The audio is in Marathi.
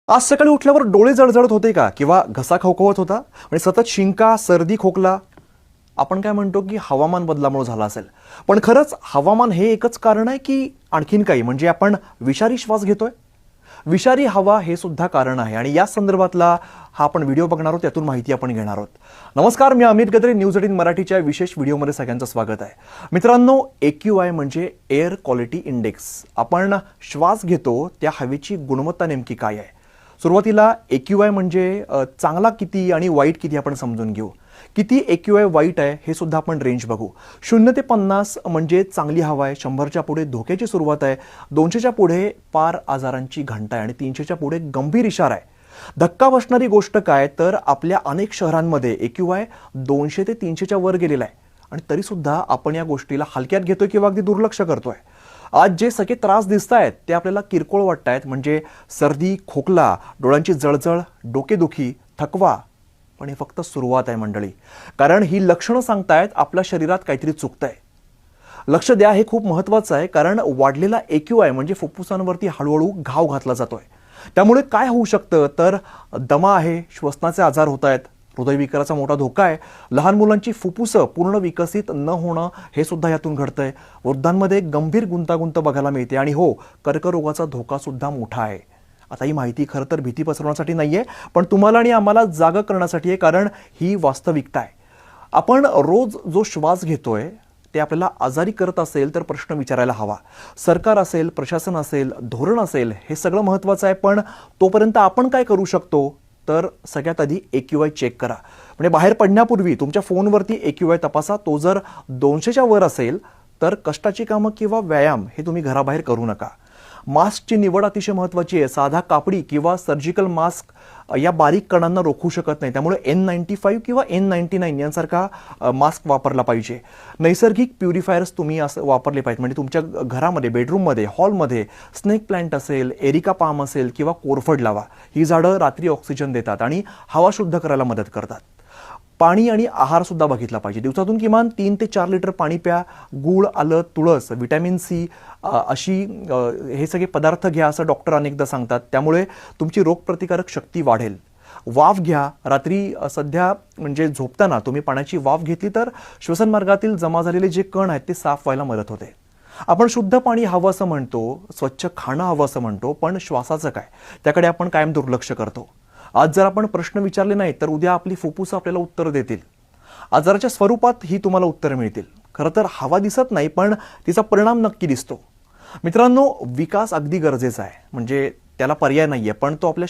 आज सकाळी उठल्यावर डोळे जळजळत होते का किंवा घसा खवखवत होता म्हणजे सतत शिंका सर्दी खोकला आपण काय म्हणतो की हवामान बदलामुळे झाला असेल पण खरंच हवामान हे एकच कारण आहे की आणखीन काही म्हणजे आपण विषारी श्वास घेतोय विषारी हवा हे सुद्धा कारण आहे आणि या संदर्भातला हा आपण व्हिडिओ बघणार आहोत त्यातून माहिती आपण घेणार आहोत। नमस्कार, मी अमित गद्रे, न्यूज 18 मराठीच्या विशेष व्हिडिओमध्ये सगळ्यांचं स्वागत आहे। मित्रांनो, AQI म्हणजे एअर क्वालिटी इंडेक्स। आपण श्वास घेतो त्या हवेची गुणवत्ता नेमकी काय आहे। सुरुवातीला AQI म्हणजे चांगला किती आणि वाईट किती आपण समजून घेऊ। किती AQI वाईट आहे हे सुद्धा आपण रेंज बघू। 0 ते 50 म्हणजे चांगली हवा आहे, 100च्या पुढे धोक्याची सुरुवात आहे, 200च्या पुढे पार आजारांची घंटा आहे आणि 300च्या पुढे गंभीर इशारा आहे। धक्का बसणारी गोष्ट काय तर आपल्या अनेक शहरांमध्ये AQI 200 ते 300च्या वर गेलेला आहे आणि तरी सुद्धा आपण या गोष्टीला हलक्यात घेतोय किंवा अगदी दुर्लक्ष करतोय। आज जे सगळे त्रास दिसतायत ते आपल्याला किरकोळ वाटतायत, म्हणजे सर्दी, खोकला, डोळ्यांची जळजळ, डोकेदुखी, थकवा, पण हे फक्त सुरुवात आहे मंडळी। कारण ही लक्षणं सांगतायत आपल्या शरीरात काहीतरी चुकतंय। लक्ष द्या, हे खूप महत्त्वाचं आहे, कारण वाढलेला AQI म्हणजे फुफ्फुसांवरती हळूहळू घाव घातला जातोय। त्यामुळे काय होऊ शकतं तर दमा आहे, श्वसनाचे आजार होत आहेत, हृदयविकाराचा मोठा धोका आहे, लहान मुलांची फुफ्फुसं पूर्ण विकसित न होणं हे सुद्धा यातून घडतंय, वृद्धांमध्ये गंभीर गुंतागुंत बघायला मिळते आणि हो, कर्करोगाचा धोका सुद्धा मोठा आहे। आता ही माहिती खरं तर भीती पसरवण्यासाठी नाहीये, पण तुम्हाला आणि आम्हाला जागं करण्यासाठी आहे, कारण ही वास्तविकता आहे। आपण रोज जो श्वास घेतोय ते आपल्याला आजारी करत असेल तर प्रश्न विचारायला हवा। सरकार असेल, प्रशासन असेल, धोरण असेल, हे सगळं महत्त्वाचं आहे, पण तोपर्यंत आपण काय करू शकतो तर सगळ्यात आधी AQI चेक करा। म्हणजे बाहेर पडण्यापूर्वी तुमच्या फोनवरती AQI तपासा। तो जर 200च्या वर असेल तर कष्टाची कामं किंवा व्यायाम हे तुम्ही घराबाहेर करू नका। मास्कची निवड अतिशय महत्त्वाची आहे। साधा कापडी किंवा सर्जिकल मास्क या बारीक कणांना रोखू शकत नाही, त्यामुळे N95 किंवा N99 यांसारखा मास्क वापरला पाहिजे। नैसर्गिक प्युरिफायर्स तुम्ही असं वापरले पाहिजे, म्हणजे तुमच्या घरामध्ये, बेडरूममध्ये, हॉलमध्ये स्नेक प्लांट असेल, एरिका पाम असेल किंवा कोरफड लावा। ही झाडं रात्री ऑक्सिजन देतात आणि हवा शुद्ध करायला मदत करतात। पाणी आणि आहार सुद्धा बघितला पाहिजे। दिवसातून किमान 3 ते 4 लिटर पाणी प्या। गूळ, आलं, तुळस, व्हिटॅमिन C अशी हे सगळे पदार्थ घ्या असं डॉक्टर अनेकदा सांगतात, त्यामुळे तुमची रोगप्रतिकारक शक्ती वाढेल। वाफ घ्या रात्री, सध्या म्हणजे झोपताना तुम्ही पाण्याची वाफ घेतली तर श्वसनमार्गातील जमा झालेले जे कण आहेत ते साफ व्हायला मदत होते। आपण शुद्ध पाणी हवं असं म्हणतो, स्वच्छ खाणं हवं असं म्हणतो, पण श्वासाचं काय त्याकडे आपण कायम दुर्लक्ष करतो। आज जर आपण प्रश्न विचारले नाही तर उद्या आपली फुफ्फुस आपल्याला उत्तर देतील। आजाराच्या स्वरूपात ही तुम्हाला उत्तर मिळतील। खरं तर हवा दिसत नाही, पण तिचा परिणाम नक्की दिसतो। मित्रांनो, विकास अगदी गरजेचा आहे, म्हणजे त्याला पर्याय नाहीये, पण तो आपल्या